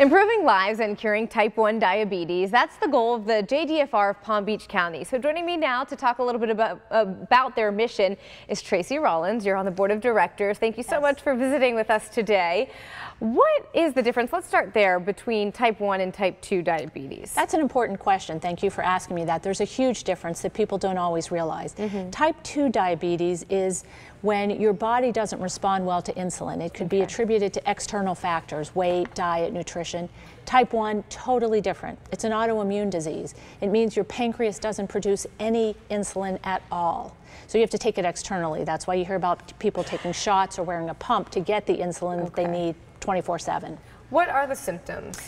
Improving lives and curing type 1 diabetes, that's the goal of the JDRF of Palm Beach County. So joining me now to talk a little bit about their mission is Tracy Rollins. You're on the board of directors. Thank you so much for visiting with us today. What is the difference, let's start there, between type 1 and type 2 diabetes? That's an important question. Thank you for asking me that. There's a huge difference that people don't always realize. Type 2 diabetes is when your body doesn't respond well to insulin. It could be attributed to external factors, weight, diet, nutrition. Type 1, totally different. It's an autoimmune disease. It means your pancreas doesn't produce any insulin at all. So you have to take it externally. That's why you hear about people taking shots or wearing a pump to get the insulin that they need 24/7. What are the symptoms?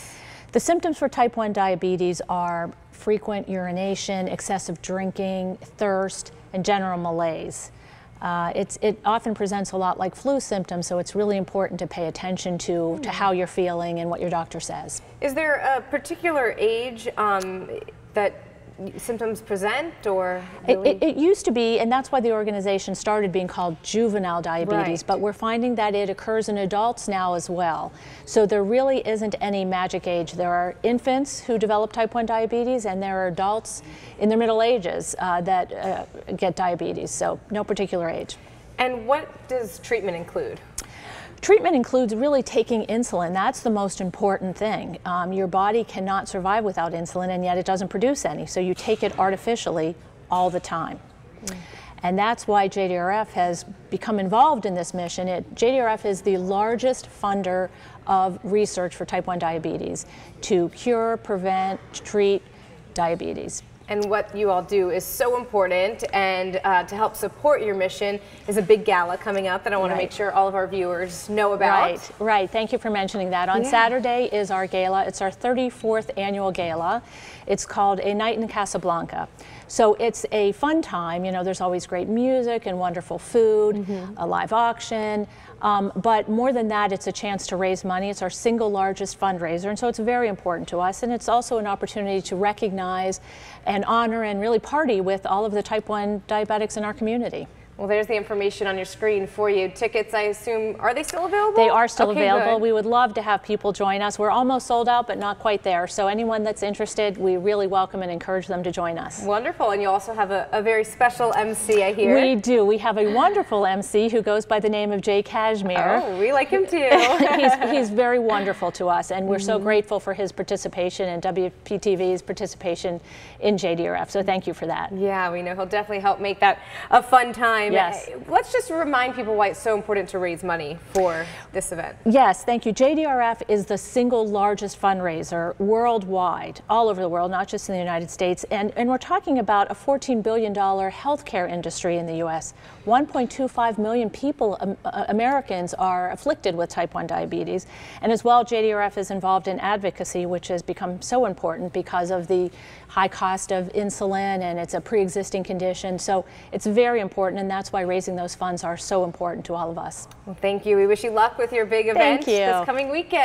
The symptoms for type 1 diabetes are frequent urination, excessive drinking, thirst, and general malaise. It often presents a lot like flu symptoms, so it's really important to pay attention to how you're feeling and what your doctor says. Is there a particular age that symptoms present, or really? It used to be, and that's why the organization started being called juvenile diabetes, but we're finding that it occurs in adults now as well. So there really isn't any magic age. There are infants who develop type 1 diabetes, and there are adults in their middle ages that get diabetes, so no particular age. And what does treatment include? Treatment includes really taking insulin. That's the most important thing. Your body cannot survive without insulin, and yet it doesn't produce any. So you take it artificially all the time. And that's why JDRF has become involved in this mission. JDRF is the largest funder of research for type 1 diabetes to cure, prevent, treat diabetes. And what you all do is so important, and to help support your mission is a big gala coming up that I want to make sure all of our viewers know about. Right. Thank you for mentioning that. On Saturday is our gala. It's our 34th annual gala. It's called A Night in Casablanca. So it's a fun time. You know, there's always great music and wonderful food, a live auction. But more than that, it's a chance to raise money. It's our single largest fundraiser, and so it's very important to us. And it's also an opportunity to recognize and honor and really party with all of the type 1 diabetics in our community. Well, there's the information on your screen for you. Tickets, I assume, are they still available? They are still available. Good. We would love to have people join us. We're almost sold out, but not quite there. So anyone that's interested, we really welcome and encourage them to join us. Wonderful. And you also have a very special MC, I hear. We do. We have a wonderful MC who goes by the name of Jay Cashmere. Oh, we like him too. he's very wonderful to us, and we're so grateful for his participation and WPTV's participation in JDRF. So thank you for that. Yeah, we know he'll definitely help make that a fun time. Yes. Let's just remind people why it's so important to raise money for this event. Yes, thank you. JDRF is the single largest fundraiser worldwide, all over the world, not just in the United States. And we're talking about a $14 billion healthcare industry in the U.S. 1.25 million people, Americans, are afflicted with type 1 diabetes. And as well, JDRF is involved in advocacy, which has become so important because of the high cost of insulin, and it's a pre-existing condition. So it's very important, and that's why raising those funds are so important to all of us. Well, thank you. We wish you luck with your big event this coming weekend.